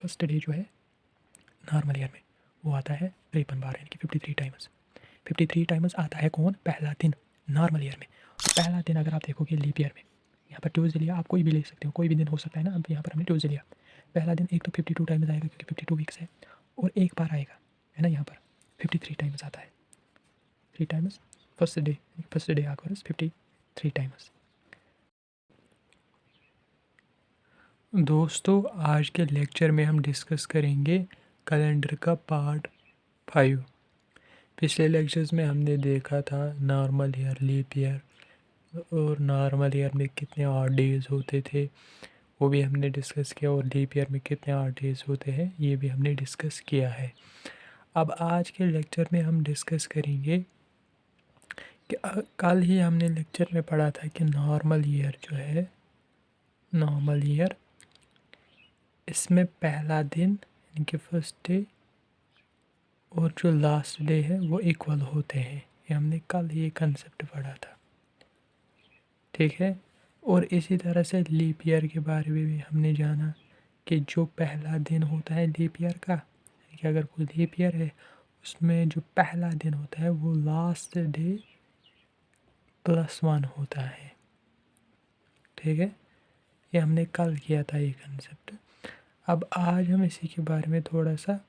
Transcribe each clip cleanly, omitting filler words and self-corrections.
First day जो है normal year में वो आता है 53 बार यानी कि 53 टाइम्स। 53 टाइम्स आता है कौन? पहला दिन नॉर्मल ईयर में। पहला दिन अगर आप देखोगे लीप ईयर में, यहाँ पर ट्यूसडे लिया, आप कोई भी ले सकते हो, कोई भी दिन हो सकता है ना। अब यहाँ पर हमने ट्यूसडे लिया, पहला दिन एक तो 52 टाइम्स आएगा क्योंकि 52 वीक्स है, और एक बार आएगा है ना, यहाँ पर 53 टाइम्स आता है। 3 टाइम्स फर्स्ट डे आकर 53 टाइम्स। दोस्तों आज के लेक्चर में हम डिस्कस करेंगे कैलेंडर का पार्ट 5। पिछले लेक्चर्स में हमने देखा था नॉर्मल ईयर, लीप ईयर, और नॉर्मल ईयर में कितने ऑड डेज होते थे वो भी हमने डिस्कस किया, और लीप ईयर में कितने ऑड डेज होते हैं ये भी हमने डिस्कस किया है। अब आज के लेक्चर में हम डिस्कस करेंगे कि कल ही हमने लेक्चर में पढ़ा था कि नॉर्मल ईयर जो है, नॉर्मल ईयर इसमें पहला दिन यानी कि फर्स्ट डे और जो लास्ट डे है वो इक्वल होते हैं। ये हमने कल ये कंसेप्ट पढ़ा था, ठीक है। और इसी तरह से लीप ईयर के बारे में भी हमने जाना कि जो पहला दिन होता है लीप ईयर का, कि अगर कोई लीप ईयर है उसमें जो पहला दिन होता है वो लास्ट डे +1 होता है, ठीक है। ये हमने कल किया था ये कंसेप्ट। अब आज हम इसी के बारे में थोड़ा सा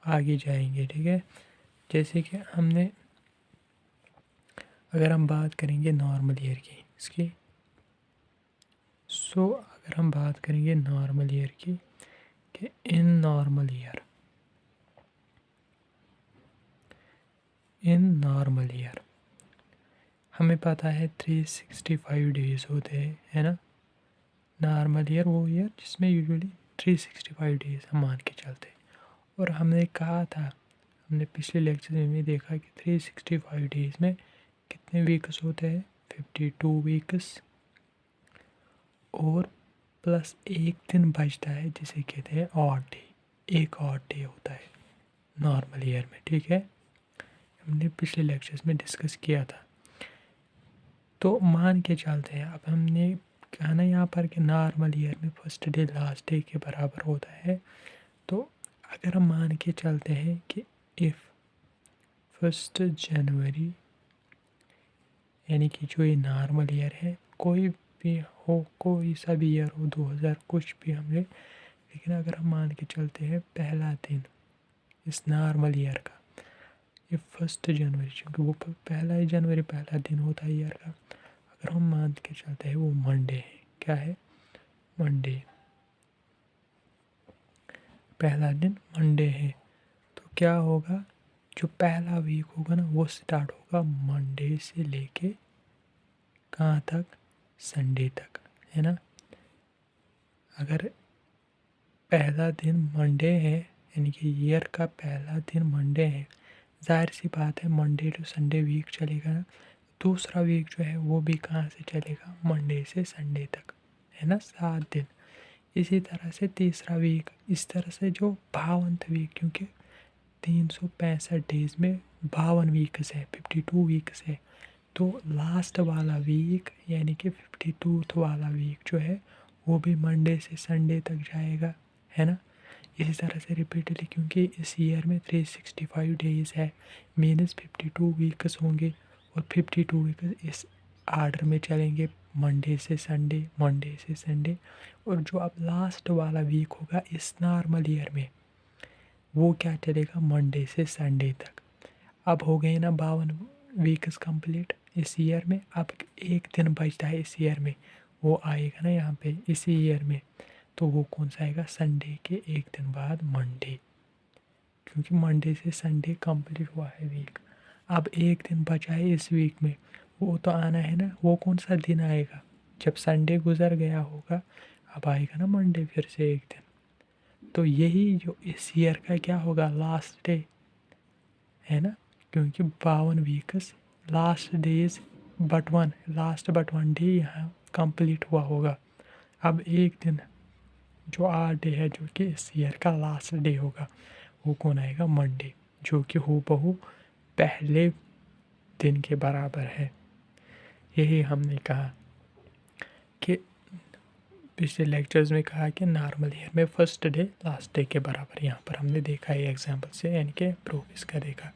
आगे जाएंगे, ठीक है। जैसे कि हमने, अगर हम बात करेंगे नॉर्मल ईयर की इसकी, अगर हम बात करेंगे नॉर्मल ईयर की कि इन नॉर्मल ईयर हमें पता है 365 डेज होते हैं, है ना। नॉर्मल ईयर वो ईयर जिसमें यूजुअली 365 डेज हम मान के चलते हैं। और हमने कहा था, हमने पिछले लेक्चर में भी देखा कि 365 डेज में कितने वीक्स होते हैं? 52 वीक्स, और प्लस एक दिन बचता है जिसे कहते हैं ऑड डे। एक ऑड डे होता है नॉर्मल ईयर में, ठीक है। हमने पिछले लेक्चर्स में डिस्कस किया था। तो मान के चलते हैं, अब हमने कहा ना यहाँ पर कि नॉर्मल ईयर में फर्स्ट डे लास्ट डे के बराबर होता है। तो अगर हम मान के चलते हैं कि इफ़ 1 जनवरी यानी कि जो ये नॉर्मल ईयर है, कोई भी हो, कोई सा भी ईयर हो, 2000 कुछ भी हमने, लेकिन अगर हम मान के चलते हैं पहला दिन इस नॉर्मल ईयर का ये 1 जनवरी, क्योंकि वो पहला ही जनवरी पहला दिन होता है ईयर का, अगर हम मान के चलते हैं वो मंडे है। क्या है? मंडे, पहला दिन मंडे है। तो क्या होगा, जो पहला वीक होगा ना वो स्टार्ट होगा मंडे से लेके कहाँ तक? संडे तक, है ना। अगर पहला दिन मंडे है यानी कि ईयर का पहला दिन मंडे है, जाहिर सी बात है मंडे टू संडे वीक चलेगा ना। दूसरा वीक जो है वो भी कहाँ से चलेगा? मंडे से संडे तक, है ना, 7 दिन। इसी तरह से तीसरा वीक, इस तरह से जो 52वां वीक, क्योंकि 365 डेज में 52 वीक्स है, 52 वीक्स है। तो लास्ट वाला वीक यानी कि 52 वाला वीक जो है वो भी मंडे से संडे तक जाएगा, है ना। इसी तरह से रिपीटली, क्योंकि इस ईयर में 365 डेज है, मीनस 52 वीक्स होंगे, और 52 वीक्स इस आर्डर में चलेंगे, मंडे से संडे, मंडे से संडे। और जो अब लास्ट वाला वीक होगा इस नॉर्मल ईयर में वो क्या चलेगा? मंडे से संडे तक। अब हो गए ना 52 वीक्स कंप्लीट इस ईयर में। अब एक दिन बचता है इस ईयर में, वो आएगा ना यहाँ पे इसी ईयर में। तो वो कौन सा आएगा? संडे के एक दिन बाद मंडे, क्योंकि मंडे से संडे कंप्लीट हुआ है वीक। अब एक दिन बचा है इस वीक में, वो तो आना है ना। वो कौन सा दिन आएगा? जब संडे गुजर गया होगा, अब आएगा ना मंडे फिर से एक दिन। तो यही जो इस ईयर का क्या होगा? लास्ट डे, है ना, क्योंकि 52 weeks, last days last but one day यहाँ कंप्लीट हुआ होगा। अब एक दिन जो 8 डे है, जो कि इस ईयर का लास्ट डे होगा, वो कौन आएगा? मंडे, जो कि हूबहू पहले दिन के बराबर है। यही हमने कहा कि पिछले लेक्चर्स में कहा कि नॉर्मल ईयर में फर्स्ट डे लास्ट डे के बराबर, यहाँ पर हमने देखा है एग्जाम्पल से, यानी कि प्रूफ इसका देखा।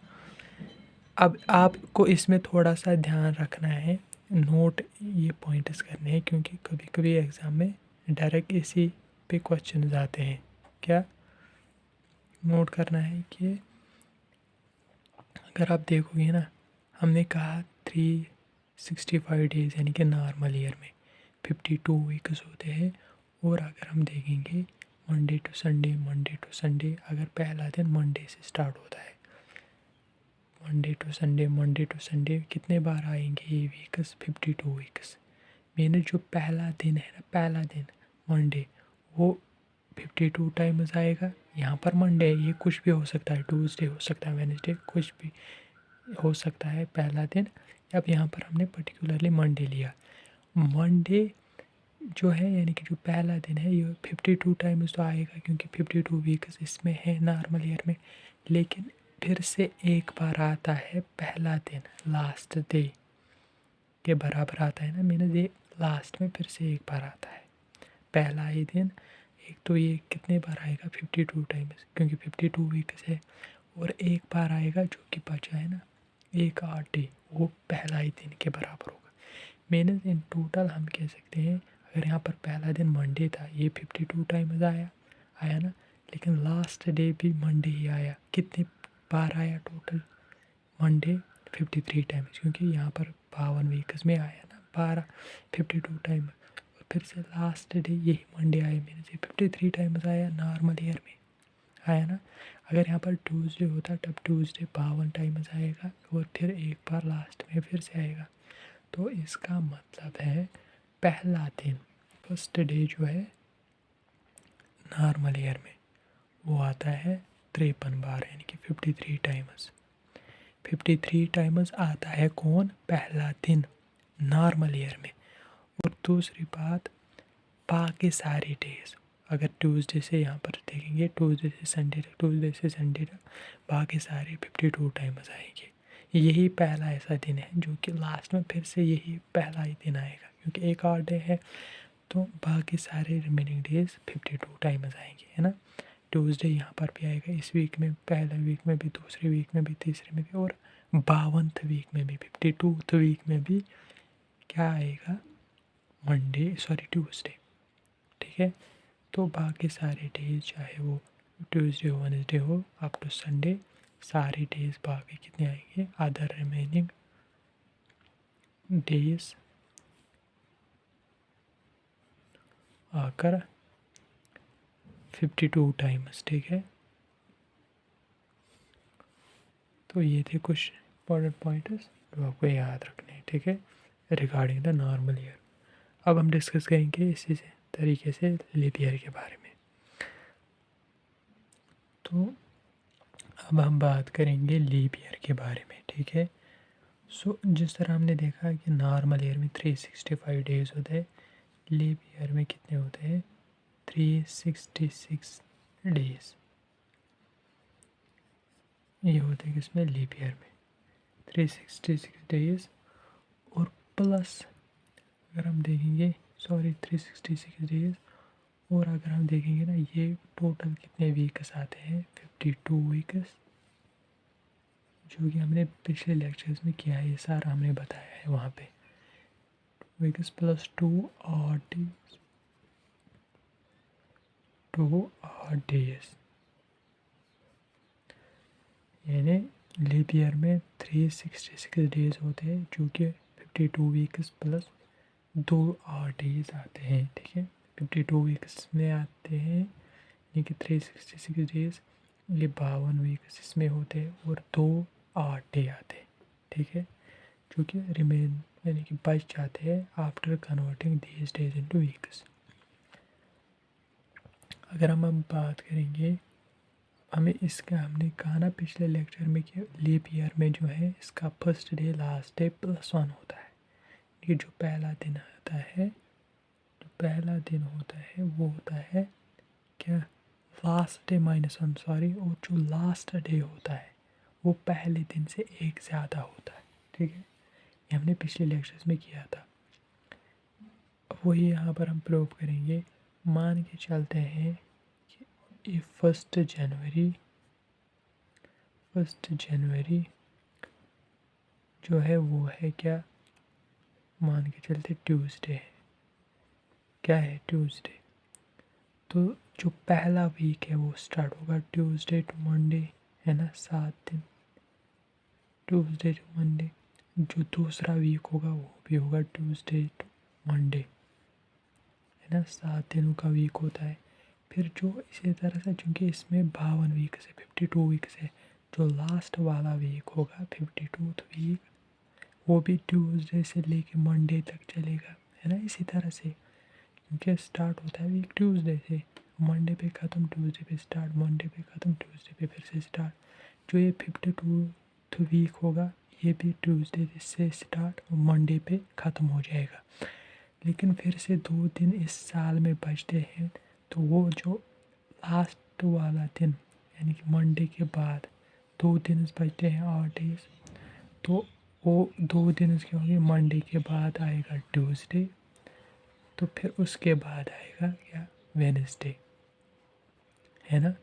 अब आपको इसमें थोड़ा सा ध्यान रखना है, नोट ये पॉइंट्स करने हैं, क्योंकि कभी कभी एग्ज़ाम में डायरेक्ट इसी पे क्वेश्चन आते हैं। क्या नोट करना है कि अगर आप देखोगे ना, हमने कहा 365 डेज़ यानी कि नॉर्मल ईयर में 52 वीक्स होते हैं। और अगर हम देखेंगे मंडे टू संडे, अगर पहला दिन मंडे से स्टार्ट होता है, मंडे टू संडे कितने बार आएंगे ये वीक्स? 52 वीक्स। मैंने जो पहला दिन है ना, पहला दिन मंडे, वो 52 टाइम्स आएगा। यहाँ पर मंडे है, ये कुछ भी हो सकता है, ट्यूसडे हो सकता है, वेडनेसडे, कुछ भी हो सकता है पहला दिन। अब यहाँ पर हमने पर्टिकुलरली मंडे लिया। मंडे जो है यानी कि जो पहला दिन है, ये 52 टाइम्स तो आएगा, क्योंकि 52 वीक्स इसमें है नॉर्मल ईयर में। लेकिन फिर से एक बार आता है पहला दिन, लास्ट डे के बराबर आता है ना, मैंने ये लास्ट में फिर से एक बार आता है पहला ही दिन। एक तो ये कितने बार आएगा? 52 टाइम्स, क्योंकि 52 वीक्स है। और एक बार आएगा जो कि बचा है ना, एक 8 डे, वो पहला ही दिन के बराबर होगा। मैंने इन टोटल हम कह सकते हैं, अगर यहाँ पर पहला दिन मंडे था, ये 52 टाइम्स आया ना, लेकिन लास्ट डे भी मंडे ही आया। कितने बार आया टोटल? मंडे 53 टाइम्स, क्योंकि यहाँ पर 52 वीक्स में आया ना 52 टाइम। और फिर से लास्ट डे यही मंडे आया, मैंने से 53 टाइम्स आया नॉर्मल ईयर में, आया ना। अगर यहाँ पर ट्यूसडे होता तब ट्यूसडे 52 टाइम्स आएगा, और फिर एक बार लास्ट में फिर से आएगा। तो इसका मतलब है पहला दिन, फर्स्ट डे जो है नॉर्मल ईयर में, वो आता है 53 बार, यानी कि 53 टाइम्स। 53 टाइम्स आता है कौन? पहला दिन नॉर्मल ईयर में। और दूसरी बात, बाकी सारे डेज, अगर ट्यूसडे से यहाँ पर देखेंगे, ट्यूसडे से संडे तक बाकी सारे 52 टाइम्स आएंगे। यही पहला ऐसा दिन है जो कि लास्ट में फिर से यही पहला ही दिन आएगा, क्योंकि एक और डे है, तो बाकी सारे रिमेनिंग डेज 52 टाइम्स आएंगे, है ना। ट्यूसडे यहाँ पर भी आएगा, इस वीक में, पहले वीक में भी, दूसरे वीक में भी, तीसरे में भी, और 52th वीक में भी, 52th वीक में भी क्या आएगा? ट्यूसडे। ठीक है। तो बाकी सारे डेज, चाहे वो ट्यूसडे हो, वेडनेसडे हो, अप टू संडे, सारे डेज बाकी कितने आएंगे? अदर रिमेनिंग डेज आकर 52 टाइम्स। ठीक है। तो ये थे कुछ इंपॉर्टेंट पॉइंट्स जो आपको याद रखने हैं, ठीक है, रिगार्डिंग द नॉर्मल ईयर। अब हम डिस्कस करेंगे इसी से तरीके से लीप ईयर के बारे में। तो अब हम बात करेंगे लीप ईयर के बारे में, ठीक है। सो जिस तरह हमने देखा कि नॉर्मल ईयर में 365 डेज होते हैं, लीप ईयर में कितने होते हैं? 366 डेज। ये होते हैं किसमें? लीप ईयर में 366 डेज। और प्लस अगर हम देखेंगे, 366 डेज, और अगर हम देखेंगे ना, ये टोटल कितने वीक्स आते हैं? 52 वीक्स, जो कि हमने पिछले लेक्चर्स में किया है, ये सारा हमने बताया है वहाँ पे। वीक्स प्लस 2 और डेज, यानी लीप ईयर में 366 डेज होते हैं, जो कि 52 वीक्स प्लस 2 और डेज आते हैं। ठीक है। 52 वीक्स में आते हैं, यानी कि 366 डेज, ये 52 वीक्स इसमें होते हैं, और 2 और डे आते हैं। ठीक है, जो कि रिमेन यानी कि बच जाते हैं after converting these days into weeks. अगर हम अब बात करेंगे, हमें इसका, हमने कहा ना पिछले लेक्चर में कि लीप ईयर में जो है इसका फर्स्ट डे लास्ट डे +1 होता है। ये जो पहला दिन आता है, जो पहला दिन होता है वो होता है क्या? Last day -1, sorry. और जो लास्ट डे होता है वो पहले दिन से एक ज़्यादा होता है। ठीक है, ये हमने पिछले लेक्चर्स में किया था। वही यहाँ पर हम प्रयोग करेंगे। मान के चलते हैं कि 1 जनवरी जो है वो है क्या, मान के चलते ट्यूसडे है। क्या है? ट्यूसडे। तो जो पहला वीक है वो स्टार्ट होगा ट्यूसडे टू मंडे, है ना, 7 दिन, ट्यूसडे टू मंडे। जो दूसरा वीक होगा वो भी होगा ट्यूसडे टू मंडे, है ना, 7 दिनों का वीक होता है। फिर जो इसी तरह से, क्योंकि इसमें 52 वीक्स है, 52 वीक्स है, जो लास्ट वाला वीक होगा 52th वीक, वो भी ट्यूसडे से लेके मंडे तक चलेगा, है ना। इसी तरह से, क्योंकि स्टार्ट होता है वीक ट्यूसडे से, मंडे पे ख़त्म, ट्यूसडे पे स्टार्ट, मंडे पे ख़त्म, ट्यूसडे पे फिर से स्टार्ट। जो ये 52th वीक होगा ये भी ट्यूसडे से स्टार्ट और मंडे पे ख़त्म हो जाएगा। लेकिन फिर से 2 दिन इस साल में बचते हैं, तो वो जो लास्ट वाला दिन यानी कि मंडे के बाद 2 दिन बचते हैं, 8 डेज। तो वो 2 दिन उसके होंगे, मंडे के बाद आएगा ट्यूसडे, तो फिर उसके बाद आएगा क्या, वेडनेसडे, है ना।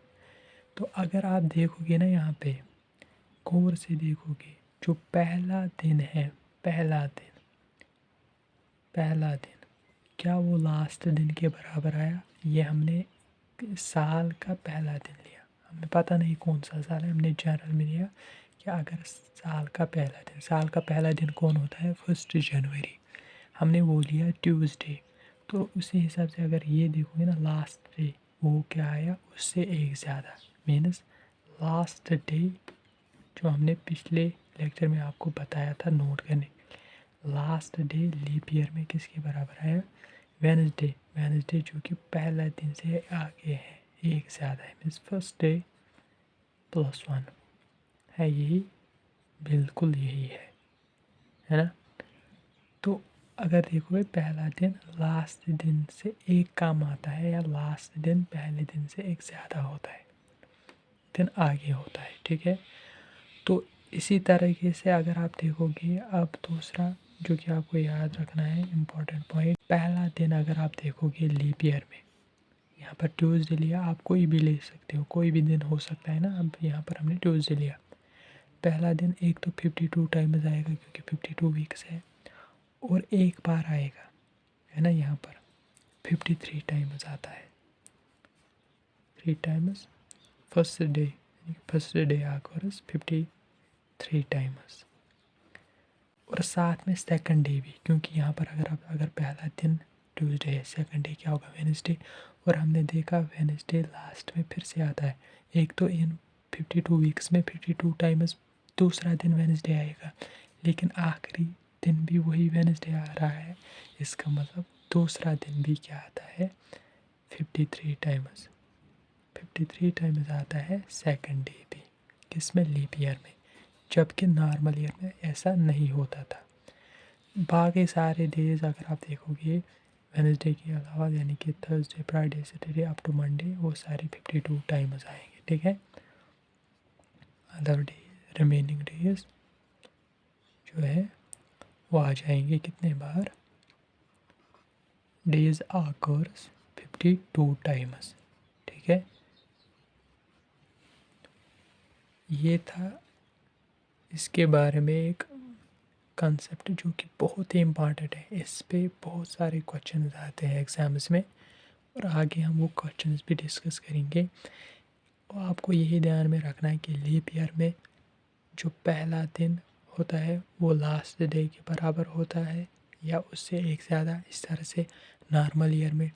तो अगर आप देखोगे ना यहाँ पे गौर से देखोगे, जो पहला दिन है, पहला दिन क्या वो लास्ट दिन के बराबर आया? ये हमने साल का पहला दिन लिया, हमें पता नहीं कौन सा साल है, हमने जनरल में लिया कि अगर साल का पहला दिन कौन होता है, 1 जनवरी, हमने वो लिया ट्यूसडे। तो उसी हिसाब से अगर ये देखोगे ना लास्ट डे वो क्या आया, उससे एक ज़्यादा, मीन्स लास्ट डे जो हमने पिछले लेक्चर में आपको बताया था नोट करने, लास्ट डे लीप ईयर में किसके बराबर आया, वेडनेसडे जो कि पहला दिन से आगे है, एक ज़्यादा है, मीन्स फर्स्ट डे +1 है, यही बिल्कुल यही है ना। तो अगर देखोगे पहला दिन लास्ट दिन से एक कम आता है, या लास्ट दिन पहले दिन से एक ज़्यादा होता है, दिन आगे होता है, ठीक है। तो इसी तरीके से अगर आप देखोगे, अब दूसरा जो कि आपको याद रखना है इम्पोर्टेंट पॉइंट, पहला दिन अगर आप देखोगे लीप ईयर में, यहाँ पर ट्यूसडे लिया, आप कोई भी ले सकते हो, कोई भी दिन हो सकता है ना। अब यहाँ पर हमने ट्यूसडे लिया, पहला दिन एक तो 52 टाइम्स आएगा क्योंकि 52 वीक्स है, और एक बार आएगा, है ना, यहाँ पर 53 टाइम्स आता है, 3 times first day occurs 53 times, और साथ में सेकंड डे भी, क्योंकि यहाँ पर अगर पहला दिन ट्यूसडे है, सेकंड डे क्या होगा, वेडनेसडे, और हमने देखा वेडनेसडे लास्ट में फिर से आता है। एक तो इन 52 वीक्स में 52 टाइम्स दूसरा दिन वेडनेसडे आएगा, लेकिन आखिरी दिन भी वही वेडनेसडे आ रहा है, इसका मतलब दूसरा दिन भी क्या आता है, 53 टाइम्स, 53 टाइम्स आता है सेकंड डे भी, किसमें, लीप ईयर में, जबकि नॉर्मल ईयर में ऐसा नहीं होता था। बाकी सारे डेज अगर आप देखोगे वेडनेसडे के अलावा, यानी कि Thursday, Friday, Saturday up to Monday, वो सारे 52 टाइम्स आएंगे, ठीक है। अदर डे, रिमेनिंग डेज जो है वो आ जाएंगे कितने बार, डेज आकर्स 52 टाइम्स, ठीक है। ये था इसके बारे में एक कंसेप्ट जो कि बहुत ही इम्पॉर्टेंट है, इस पे बहुत सारे क्वेश्चन आते हैं एग्ज़ाम्स में, और आगे हम वो क्वेश्चंस भी डिस्कस करेंगे। और आपको यही ध्यान में रखना है कि लीप ईयर में जो पहला दिन होता है वो लास्ट डे के बराबर होता है या उससे एक ज़्यादा। इस तरह से नॉर्मल ईयर में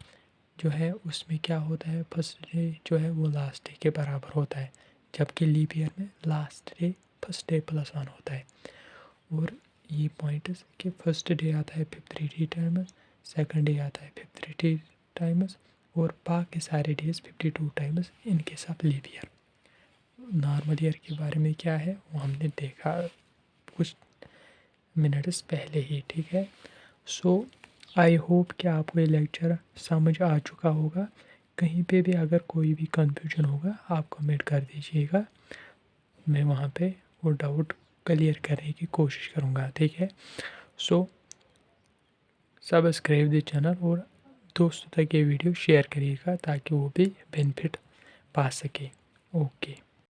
जो है उसमें क्या होता है, फर्स्ट डे जो है वो लास्ट डे के बराबर होता है, जबकि लीप ईयर में लास्ट डे फर्स्ट डे +1 होता है। और ये पॉइंट कि फर्स्ट डे आता है 53 टाइम्स, सेकंड डे आता है 53 टाइम्स, और बाकी सारे डेज 52 टाइम्स, इनके सब लीप ईयर। नॉर्मल ईयर के बारे में क्या है वो हमने देखा कुछ मिनट्स पहले ही, ठीक है। सो आई होप कि आपको ये लेक्चर समझ आ चुका होगा। कहीं पे भी अगर कोई भी कंफ्यूजन होगा आप कमेंट कर दीजिएगा, मैं वहाँ पे वो डाउट क्लियर करने की कोशिश करूँगा, ठीक है। सो सब्सक्राइब द चैनल और दोस्तों तक ये वीडियो शेयर करिएगा ताकि वो भी बेनिफिट पा सके। ओके।